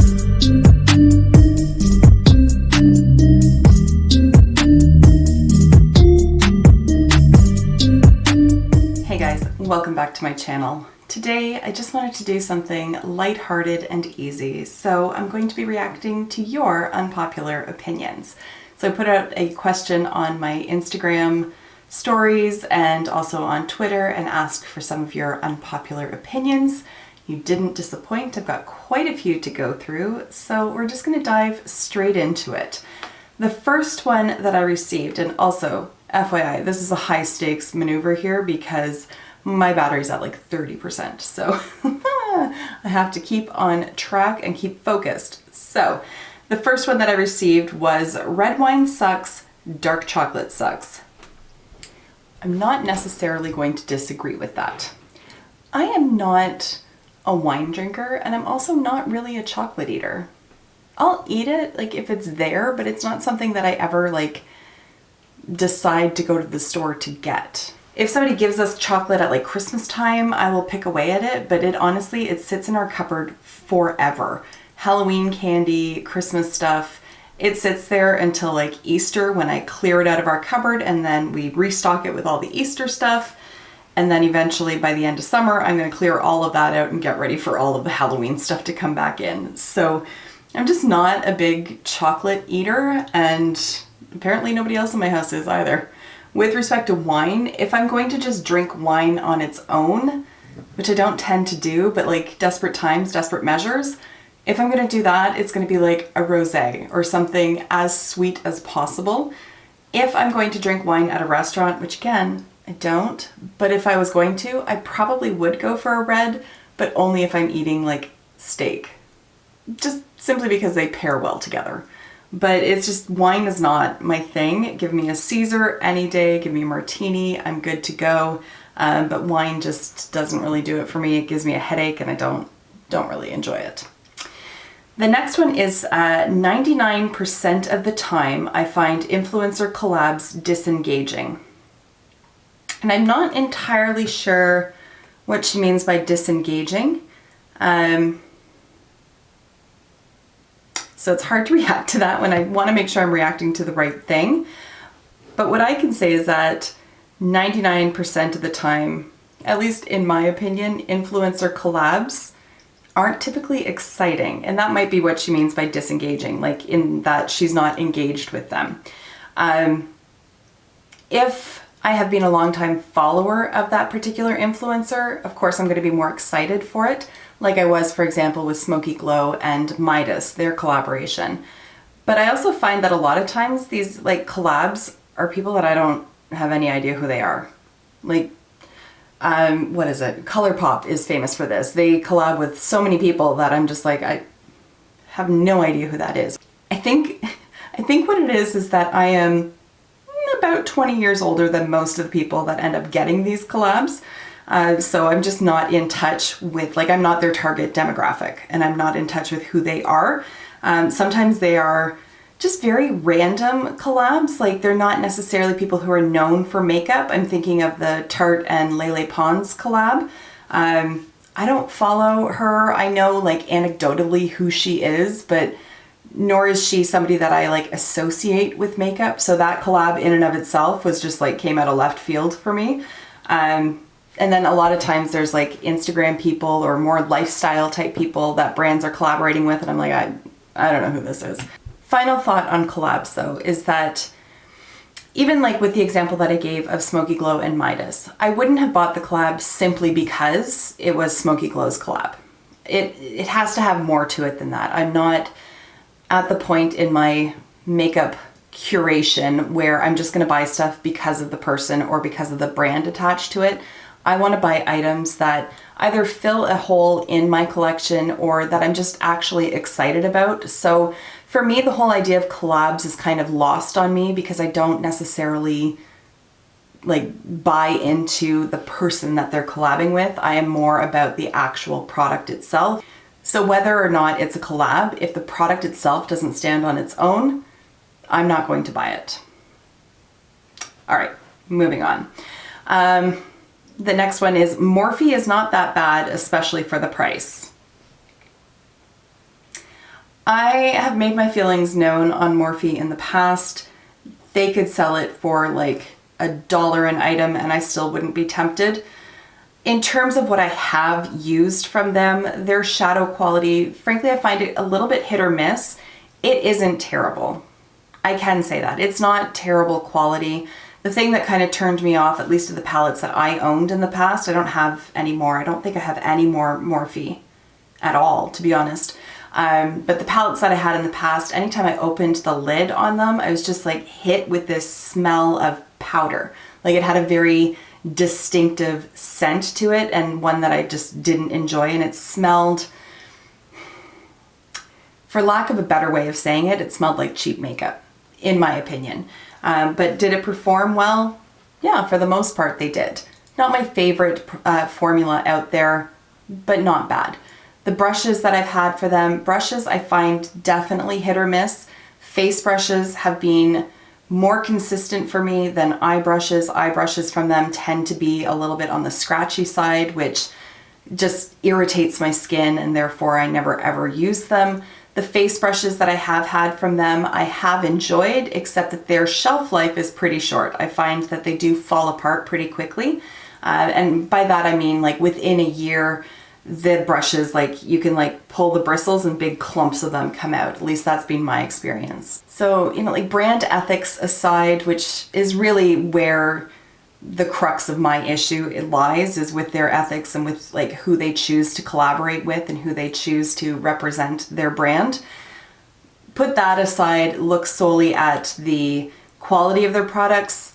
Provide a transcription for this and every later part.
Hey guys, welcome back to my channel. Today I just wanted to do something lighthearted and easy, so I'm going to be reacting to your unpopular opinions. So I put out a question on my Instagram stories and also on Twitter and asked for some of your unpopular opinions. You didn't disappoint. I've got quite a few to go through, so we're just going to dive straight into it. The first one that I received, and also FYI, this is a high stakes maneuver here because my battery's at like 30%, so I have to keep on track and keep focused. So the first one that I received was red wine sucks, dark chocolate sucks. I'm not necessarily going to disagree with that. I am not a wine drinker, and I'm also not really a chocolate eater. I'll eat it like if it's there, but it's not something that I ever like decide to go to the store to get. If somebody gives us chocolate at like Christmas time, I will pick away at it, but it sits in our cupboard forever. Halloween candy, Christmas stuff, it sits there until like Easter when I clear it out of our cupboard, and then we restock it with all the Easter stuff. And then eventually by the end of summer, I'm going to clear all of that out and get ready for all of the Halloween stuff to come back in. So I'm just not a big chocolate eater, and apparently nobody else in my house is either. With respect to wine, if I'm going to just drink wine on its own, which I don't tend to do, but like desperate times, desperate measures, if I'm going to do that, it's going to be like a rosé or something as sweet as possible. If I'm going to drink wine at a restaurant, which again, I don't, but if I was going to, I probably would go for a red, but only if I'm eating like steak. Just simply because they pair well together. But it's just, wine is not my thing. Give me a Caesar any day, give me a martini, I'm good to go. But wine just doesn't really do it for me. It gives me a headache and I don't really enjoy it. The next one is 99% of the time I find influencer collabs disengaging. And I'm not entirely sure what she means by disengaging. So it's hard to react to that when I want to make sure I'm reacting to the right thing. But what I can say is that 99% of the time, at least in my opinion, influencer collabs aren't typically exciting. And that might be what she means by disengaging, like in that she's not engaged with them. If I have been a longtime follower of that particular influencer, of course I'm going to be more excited for it, like I was, for example, with Smoky Glow and Midas, their collaboration. But I also find that a lot of times these like collabs are people that I don't have any idea who they are. Like, what is it? ColourPop is famous for this. They collab with so many people that I'm just like, I have no idea who that is. I think what it is that I am about 20 years older than most of the people that end up getting these collabs. So I'm just not in touch with, like, I'm not their target demographic, and I'm not in touch with who they are. Sometimes they are just very random collabs, like they're not necessarily people who are known for makeup. I'm thinking of the Tarte and Lele Pons collab. I don't follow her. I know like anecdotally who she is, but nor is she somebody that I like associate with makeup. So that collab in and of itself was just like came out of left field for me. And then a lot of times there's like Instagram people or more lifestyle type people that brands are collaborating with, and I'm like, I don't know who this is. Final thought on collabs though is that even like with the example that I gave of Smoky Glow and Midas, I wouldn't have bought the collab simply because it was Smoky Glow's collab. It has to have more to it than that. I'm not at the point in my makeup curation where I'm just going to buy stuff because of the person or because of the brand attached to it. I want to buy items that either fill a hole in my collection or that I'm just actually excited about. So for me, the whole idea of collabs is kind of lost on me because I don't necessarily like buy into the person that they're collabing with. I am more about the actual product itself. So whether or not it's a collab, if the product itself doesn't stand on its own, I'm not going to buy it. All right, moving on. The next one is Morphe is not that bad, especially for the price. I have made my feelings known on Morphe in the past. They could sell it for like $1 an item and I still wouldn't be tempted. In terms of what I have used from them, their shadow quality, frankly, I find it a little bit hit or miss. It isn't terrible. I can say that. It's not terrible quality. The thing that kind of turned me off, at least of the palettes that I owned in the past, I don't have any more. I don't think I have any more Morphe at all, to be honest. But the palettes that I had in the past, anytime I opened the lid on them, I was just like hit with this smell of powder. Like it had a very distinctive scent to it and one that I just didn't enjoy, and it smelled, for lack of a better way of saying it, it smelled like cheap makeup, in my opinion. But did it perform well? Yeah, for the most part they did. Not my favorite formula out there, but not bad. The brushes that I've had for them, brushes I find definitely hit or miss. Face brushes have been more consistent for me than eye brushes. Eye brushes from them tend to be a little bit on the scratchy side, which just irritates my skin, and therefore I never ever use them. The face brushes that I have had from them, I have enjoyed, except that their shelf life is pretty short. I find that they do fall apart pretty quickly. And by that I mean like within a year, the brushes, like you can like pull the bristles and big clumps of them come out. At least that's been my experience. So, you know, like brand ethics aside, which is really where the crux of my issue it lies, is with their ethics and with like who they choose to collaborate with and who they choose to represent their brand. Put that aside, look solely at the quality of their products.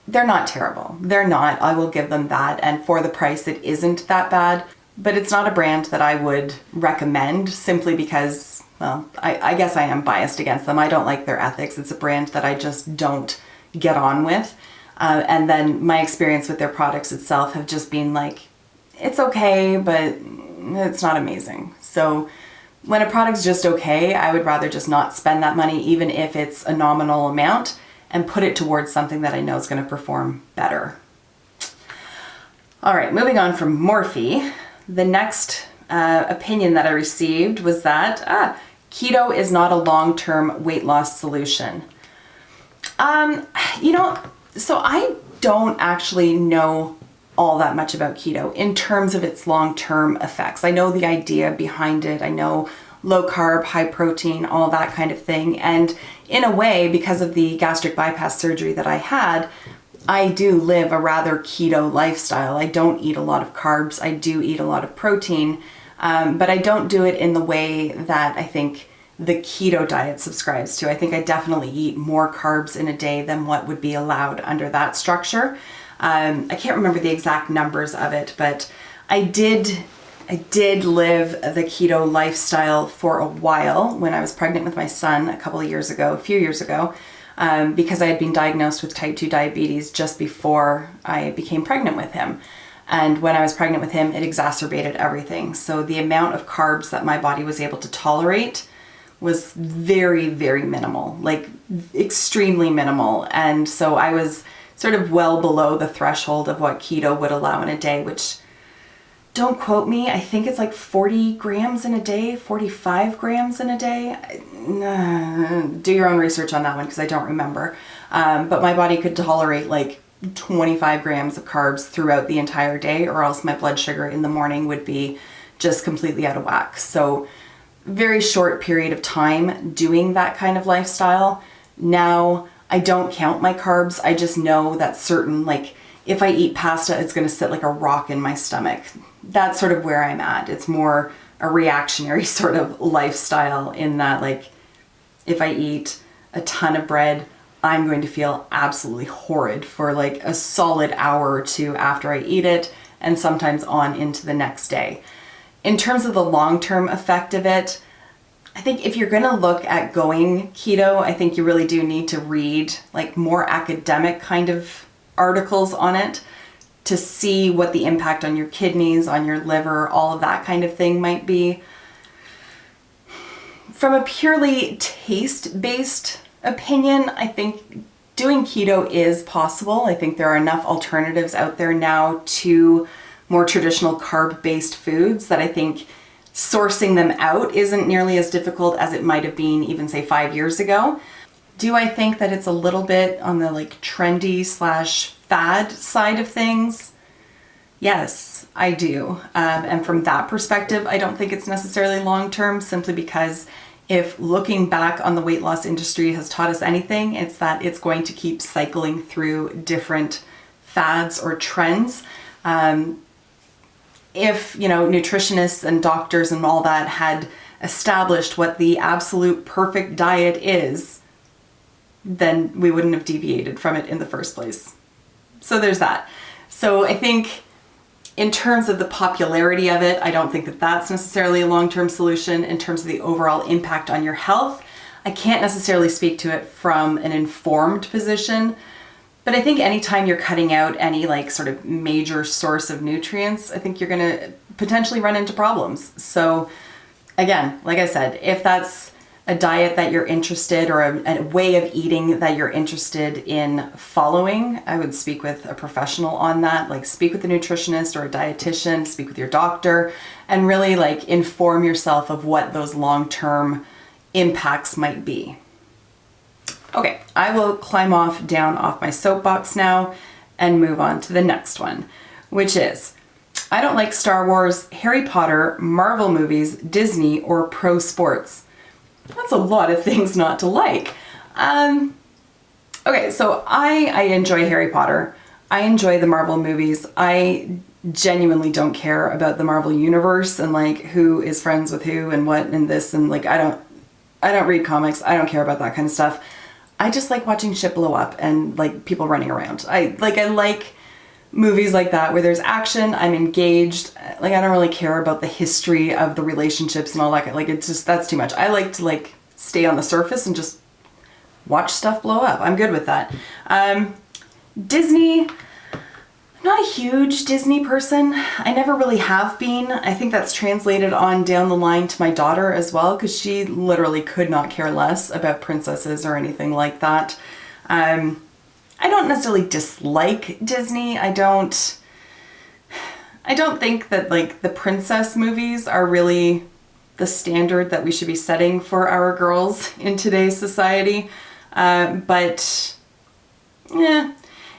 They're not terrible. They're not. I will give them that. And for the price, it isn't that bad. But it's not a brand that I would recommend simply because, well, I guess I am biased against them. I don't like their ethics. It's a brand that I just don't get on with. And then my experience with their products itself have just been like, it's okay, but it's not amazing. So when a product's just okay, I would rather just not spend that money, even if it's a nominal amount, and put it towards something that I know is going to perform better. All right, moving on from Morphe. The next opinion that I received was that keto is not a long-term weight loss solution. You know, so I don't actually know all that much about keto in terms of its long-term effects. I know the idea behind it. I know low carb, high protein, all that kind of thing. And in a way, because of the gastric bypass surgery that I had, I do live a rather keto lifestyle. I don't eat a lot of carbs. I do eat a lot of protein, but I don't do it in the way that I think the keto diet subscribes to. I think I definitely eat more carbs in a day than what would be allowed under that structure. I can't remember the exact numbers of it, but I did live the keto lifestyle for a while when I was pregnant with my son a few years ago. Because I had been diagnosed with type 2 diabetes just before I became pregnant with him. And when I was pregnant with him, it exacerbated everything. So the amount of carbs that my body was able to tolerate was very, very minimal, like extremely minimal. And so I was sort of well below the threshold of what keto would allow in a day, which, don't quote me, I think it's like 40 grams in a day, 45 grams in a day. Do your own research on that one because I don't remember. But my body could tolerate like 25 grams of carbs throughout the entire day, or else my blood sugar in the morning would be just completely out of whack. So very short period of time doing that kind of lifestyle. Now I don't count my carbs. I just know that certain, like if I eat pasta, it's going to sit like a rock in my stomach. That's sort of where I'm at. It's more a reactionary sort of lifestyle in that, like, if I eat a ton of bread, I'm going to feel absolutely horrid for like a solid hour or two after I eat it, and sometimes on into the next day. In terms of the long-term effect of it, I think if you're going to look at going keto, I think you really do need to read like more academic kind of articles on it to see what the impact on your kidneys, on your liver, all of that kind of thing might be. From a purely taste-based opinion, I think doing keto is possible. I think there are enough alternatives out there now to more traditional carb-based foods that I think sourcing them out isn't nearly as difficult as it might have been even say 5 years ago. Do I think that it's a little bit on the like trendy slash fad side of things? Yes, I do. And from that perspective, I don't think it's necessarily long-term, simply because if looking back on the weight loss industry has taught us anything, it's that it's going to keep cycling through different fads or trends. If, you know, nutritionists and doctors and all that had established what the absolute perfect diet is, then we wouldn't have deviated from it in the first place. So there's that. So I think in terms of the popularity of it, I don't think that that's necessarily a long-term solution in terms of the overall impact on your health. I can't necessarily speak to it from an informed position, but I think anytime you're cutting out any like sort of major source of nutrients, I think you're going to potentially run into problems. So again, like I said, if that's a diet that you're interested, or a way of eating that you're interested in following, I would speak with a professional on that. Like speak with a nutritionist or a dietitian, speak with your doctor, and really like inform yourself of what those long-term impacts might be. Okay, I will climb down off my soapbox now and move on to the next one, which is, I don't like Star Wars, Harry Potter, Marvel movies, Disney, or pro sports. That's a lot of things not to like. Okay, so I enjoy Harry Potter. I enjoy the Marvel movies. I genuinely don't care about the Marvel universe and like who is friends with who and what and this, and like I don't read comics. I don't care about that kind of stuff. I just like watching shit blow up and like people running around. I like movies like that where there's action, I'm engaged. Like I don't really care about the history of the relationships and all that. Like it's just, that's too much. I like to like stay on the surface and just watch stuff blow up. I'm good with that. Disney, I'm not a huge Disney person. I never really have been. I think that's translated on down the line to my daughter as well, because she literally could not care less about princesses or anything like that. I don't necessarily dislike Disney. I don't think that like the princess movies are really the standard that we should be setting for our girls in today's society. But yeah,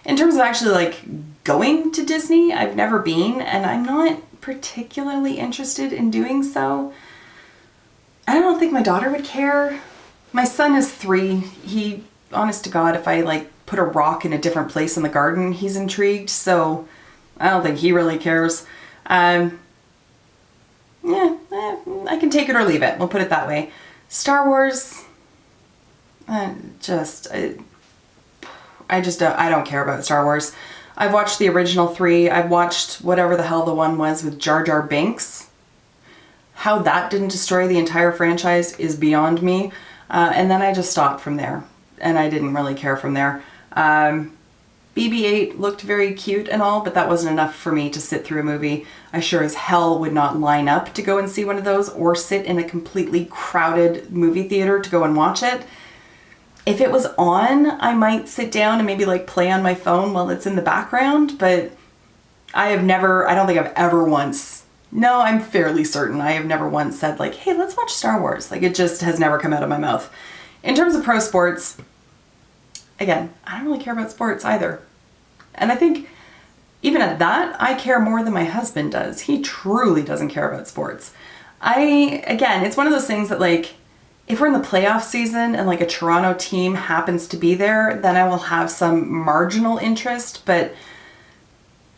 in terms of actually like going to Disney, I've never been, and I'm not particularly interested in doing so. I don't think my daughter would care. My son is 3. He, honest to God, if I like put a rock in a different place in the garden, he's intrigued, so I don't think he really cares. I can take it or leave it, we'll put it that way. Star Wars, I don't care about Star Wars. I've watched the original 3, I've watched whatever the hell the one was with Jar Jar Binks. How that didn't destroy the entire franchise is beyond me. And then I just stopped from there, and I didn't really care from there. BB-8 looked very cute and all, but that wasn't enough for me to sit through a movie. I sure as hell would not line up to go and see one of those, or sit in a completely crowded movie theater to go and watch it. If it was on, I might sit down and maybe like play on my phone while it's in the background, but I don't think I've ever once, no, I'm fairly certain I have never once said like, hey, let's watch Star Wars. Like it just has never come out of my mouth. In terms of pro sports, again, I don't really care about sports either. And I think even at that, I care more than my husband does. He truly doesn't care about sports. Again, it's one of those things that like, if we're in the playoff season and like a Toronto team happens to be there, then I will have some marginal interest, but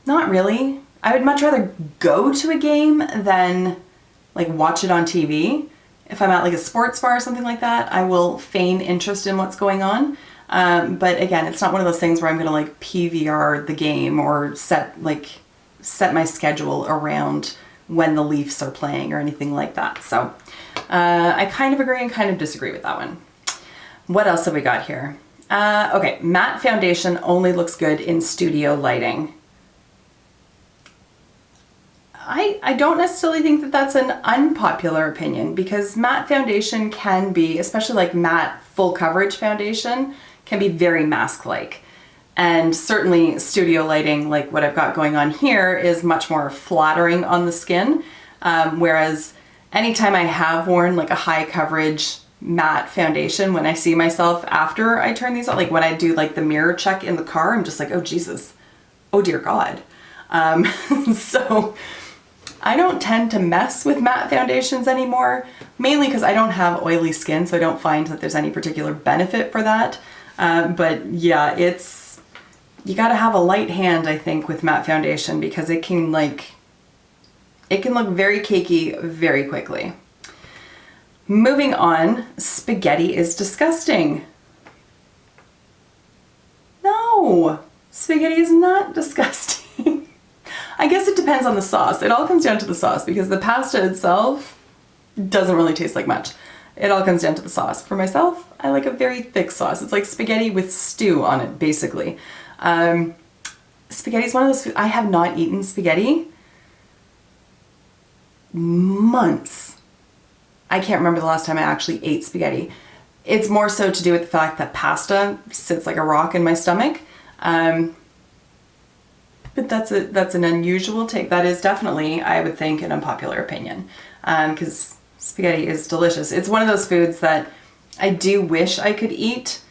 not really. I would much rather go to a game than like watch it on TV. If I'm at like a sports bar or something like that, I will feign interest in what's going on. But again, it's not one of those things where I'm going to like PVR the game or set my schedule around when the Leafs are playing or anything like that. So I kind of agree and kind of disagree with that one. What else have we got here? Okay, matte foundation only looks good in studio lighting. I don't necessarily think that that's an unpopular opinion, because matte foundation can be, especially like matte full coverage foundation, can be very mask-like. And certainly studio lighting, like what I've got going on here, is much more flattering on the skin. Whereas anytime I have worn like a high coverage matte foundation, when I see myself after I turn these on, like when I do like the mirror check in the car, I'm just like, oh Jesus, oh dear God. So I don't tend to mess with matte foundations anymore, mainly because I don't have oily skin, so I don't find that there's any particular benefit for that. But yeah, you gotta have a light hand, I think, with matte foundation, because it can look very cakey very quickly. Moving on, spaghetti is disgusting. No, spaghetti is not disgusting. I guess it depends on the sauce. It all comes down to the sauce, because the pasta itself doesn't really taste like much. It all comes down to the sauce. For myself, I like a very thick sauce. It's like spaghetti with stew on it, basically. Spaghetti is one of those foods. I have not eaten spaghetti months. I can't remember the last time I actually ate spaghetti. It's more so to do with the fact that pasta sits like a rock in my stomach. But that's an unusual take. That is definitely, I would think, an unpopular opinion, because spaghetti is delicious. It's one of those foods that I do wish I could eat,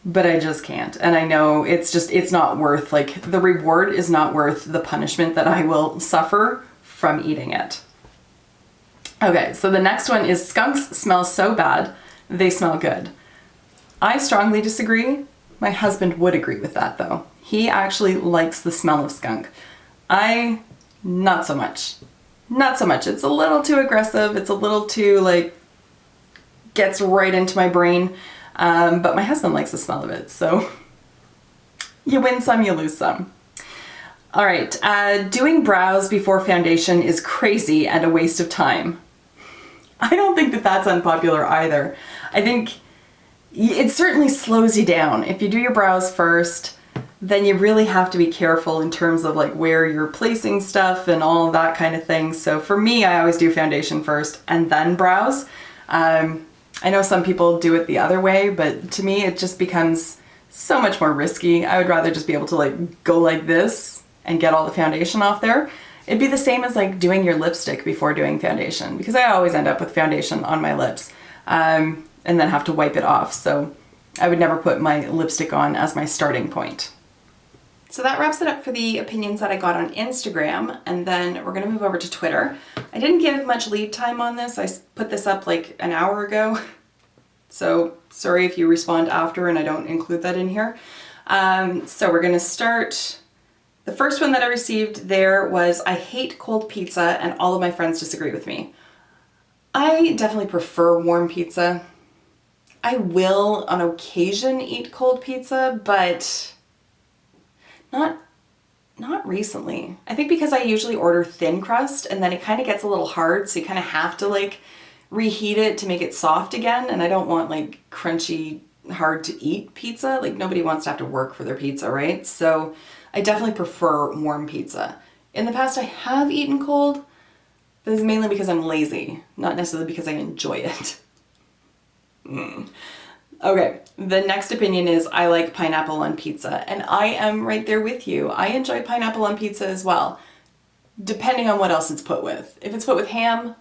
but I just can't. And I know it's not worth, like, the reward is not worth the punishment that I will suffer from eating it. Okay, so the next one is skunks smell so bad, they smell good. I strongly disagree. My husband would agree with that though. He actually likes the smell of skunk. Not so much. Not so much. It's a little too aggressive. It's a little too, like, gets right into my brain. But my husband likes the smell of it, so you win some, you lose some. All right, doing brows before foundation is crazy and a waste of time. I don't think that that's unpopular either. I think it certainly slows you down. If you do your brows first, then you really have to be careful in terms of like where you're placing stuff and all that kind of thing. So for me, I always do foundation first and then brows. I know some people do it the other way, but to me, it just becomes so much more risky. I would rather just be able to like go like this and get all the foundation off there. It'd be the same as like doing your lipstick before doing foundation, because I always end up with foundation on my lips and then have to wipe it off. So I would never put my lipstick on as my starting point. So that wraps it up for the opinions that I got on Instagram, and then we're gonna move over to Twitter. I didn't give much lead time on this. I put this up like an hour ago. So sorry if you respond after and I don't include that in here. So we're gonna start. The first one that I received there was, I hate cold pizza and all of my friends disagree with me. I definitely prefer warm pizza. I will on occasion eat cold pizza, but not recently. I think because I usually order thin crust and then it kind of gets a little hard, so you kind of have to like reheat it to make it soft again, and I don't want like crunchy, hard to eat pizza. Like nobody wants to have to work for their pizza, right? So I definitely prefer warm pizza. In the past I have eaten cold, but it's mainly because I'm lazy, not necessarily because I enjoy it. Okay, the next opinion is, I like pineapple on pizza, and I am right there with you. I enjoy pineapple on pizza as well, depending on what else it's put with. If it's put with ham,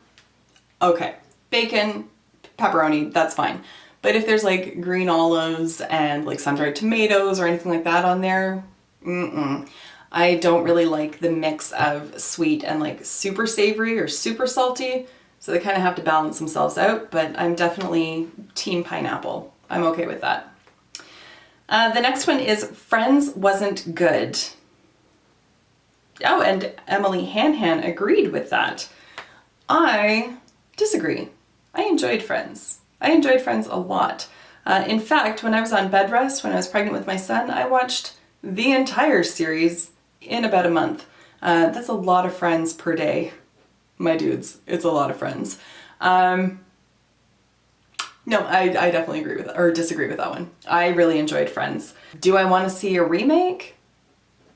okay. Bacon, pepperoni, that's fine. But if there's like green olives and like sun-dried tomatoes or anything like that on there, I don't really like the mix of sweet and like super savory or super salty. So they kind of have to balance themselves out, but I'm definitely team pineapple. I'm okay with that. The next one is, Friends wasn't good. Oh, and Emily Hanhan agreed with that. I disagree. I enjoyed Friends. I enjoyed Friends a lot. In fact, when I was on bed rest, when I was pregnant with my son, I watched the entire series in about a month. That's a lot of Friends per day. My dudes, it's a lot of Friends. No, I definitely agree with, or disagree with that one. I really enjoyed Friends. Do I want to see a remake?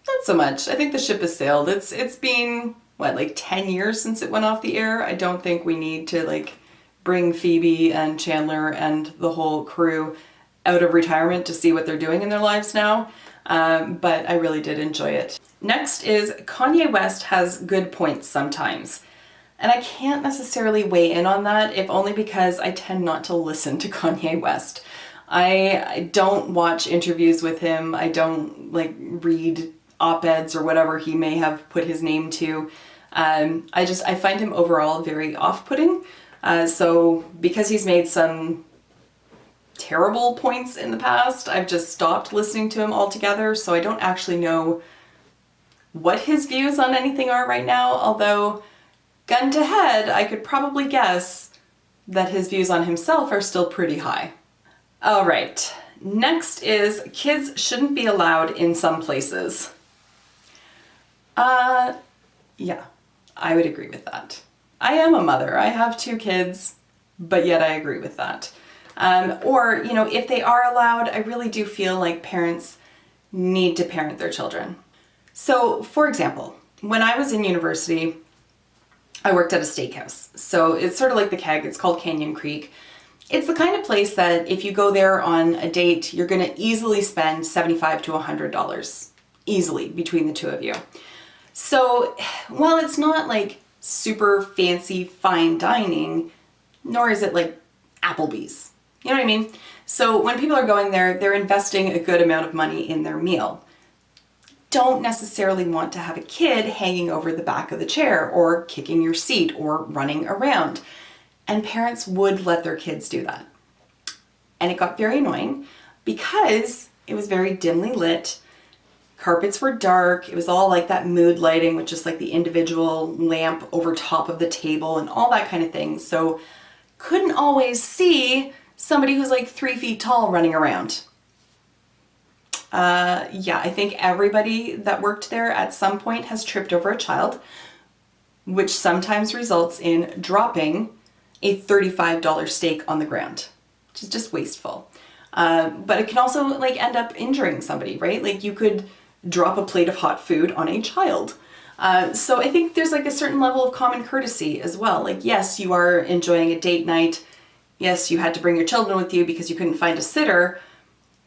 Not so much. I think the ship has sailed. It's been, what, like 10 years since it went off the air? I don't think we need to like bring Phoebe and Chandler and the whole crew out of retirement to see what they're doing in their lives now. But I really did enjoy it. Next is, Kanye West has good points sometimes. And I can't necessarily weigh in on that, if only because I tend not to listen to Kanye West. I don't watch interviews with him. I don't like read op-eds or whatever he may have put his name to. I find him overall very off-putting. So because he's made some terrible points in the past, I've just stopped listening to him altogether. So I don't actually know what his views on anything are right now, although gun to head, I could probably guess that his views on himself are still pretty high. All right, next is kids shouldn't be allowed in some places. Yeah, I would agree with that. I am a mother. I have 2 kids, but yet I agree with that. Or, you know, if they are allowed, I really do feel like parents need to parent their children. So, for example, when I was in university, I worked at a steakhouse. So it's sort of like the keg. It's called Canyon Creek. It's the kind of place that if you go there on a date, you're going to easily spend $75 to $100 easily between the 2 of you. So while it's not like super fancy fine dining, nor is it like Applebee's. You know what I mean? So when people are going there, they're investing a good amount of money in their meal. Don't necessarily want to have a kid hanging over the back of the chair or kicking your seat or running around. And parents would let their kids do that. And it got very annoying because it was very dimly lit. Carpets were dark. It was all like that mood lighting with just like the individual lamp over top of the table and all that kind of thing. So couldn't always see somebody who's like 3 feet tall running around. Yeah, I think everybody that worked there at some point has tripped over a child, which sometimes results in dropping a $35 steak on the ground, which is just wasteful. But it can also like end up injuring somebody, right? Like you could drop a plate of hot food on a child. So I think there's like a certain level of common courtesy as well. Like, yes, you are enjoying a date night. Yes, you had to bring your children with you because you couldn't find a sitter,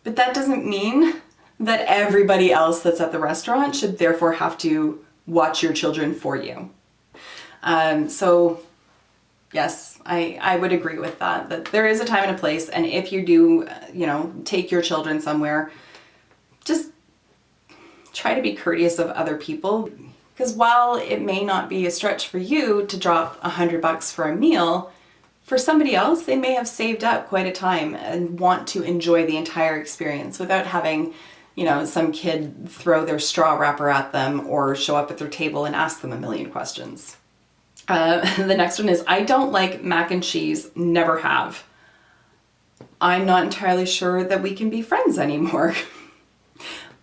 but that doesn't mean that everybody else that's at the restaurant should therefore have to watch your children for you. So yes, I would agree with that there is a time and a place. And if you do, you know, take your children somewhere, just try to be courteous of other people. Because while it may not be a stretch for you to drop $100 for a meal, for somebody else, they may have saved up quite a time and want to enjoy the entire experience without having, you know, some kid throw their straw wrapper at them or show up at their table and ask them a million questions. The next one is, I don't like mac and cheese, never have. I'm not entirely sure that we can be friends anymore.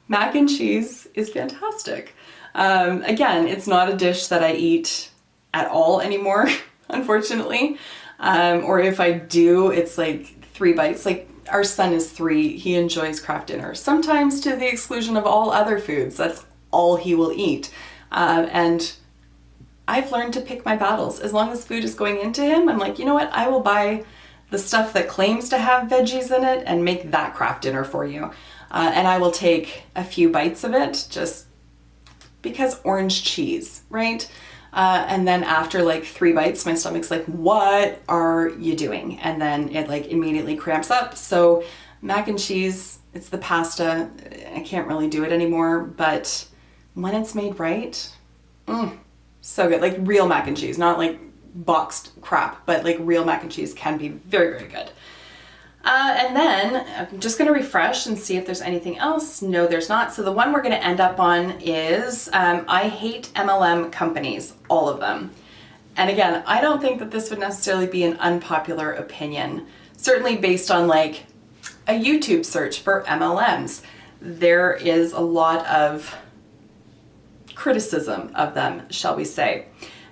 Mac and cheese is fantastic. Again, it's not a dish that I eat at all anymore, unfortunately. Or if I do, it's like 3 bites. Like our son is 3, he enjoys Kraft Dinner, sometimes to the exclusion of all other foods. That's all he will eat. And I've learned to pick my battles. As long as food is going into him, I'm like, you know what? I will buy the stuff that claims to have veggies in it and make that Kraft Dinner for you. And I will take a few bites of it just because orange cheese, right? And then after like 3 bites, my stomach's like, what are you doing? And then it like immediately cramps up. So mac and cheese, it's the pasta. I can't really do it anymore, but when it's made right, so good. Like real mac and cheese, not like boxed crap, but like real mac and cheese can be very, very good. And then I'm just going to refresh and see if there's anything else. No, there's not. So the one we're going to end up on is I hate MLM companies, all of them. And again, I don't think that this would necessarily be an unpopular opinion. Certainly based on like a YouTube search for MLMs, there is a lot of criticism of them, shall we say.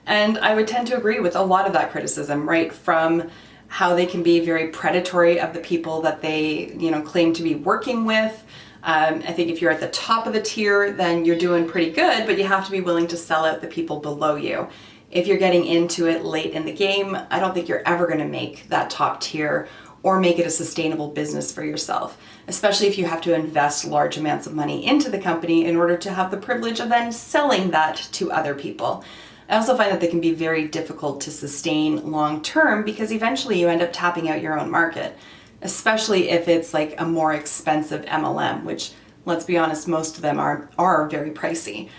And I would tend to agree with a lot of that criticism, right? From how they can be very predatory of the people that they, you know, claim to be working with. I think if you're at the top of the tier, then you're doing pretty good, but you have to be willing to sell out the people below you. If you're getting into it late in the game, I don't think you're ever going to make that top tier or make it a sustainable business for yourself, especially if you have to invest large amounts of money into the company in order to have the privilege of then selling that to other people. I also find that they can be very difficult to sustain long term because eventually you end up tapping out your own market, especially if it's like a more expensive MLM, which, let's be honest, most of them are very pricey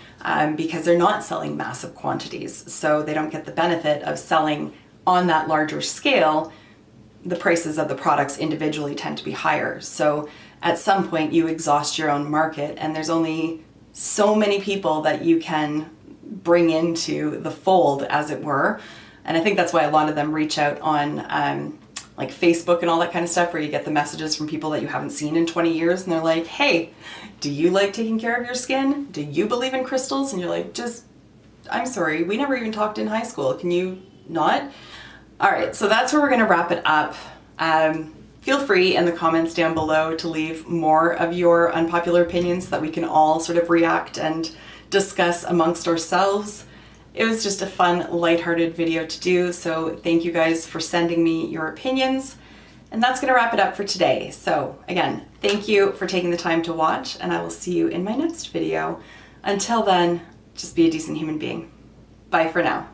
because they're not selling massive quantities. So they don't get the benefit of selling on that larger scale. The prices of the products individually tend to be higher. So at some point you exhaust your own market, and there's only so many people that you can bring into the fold, as it were. And I think that's why a lot of them reach out on like Facebook and all that kind of stuff, where you get the messages from people that you haven't seen in 20 years, and they're like, hey, do you like taking care of your skin? Do you believe in crystals? And you're like, I'm sorry, we never even talked in high school. Can you not? All right, so that's where we're gonna wrap it up. Feel free in the comments down below to leave more of your unpopular opinions so that we can all sort of react and discuss amongst ourselves. It was just a fun, lighthearted video to do, so thank you guys for sending me your opinions. And that's gonna wrap it up for today. So again, thank you for taking the time to watch, and I will see you in my next video. Until then, just be a decent human being. Bye for now.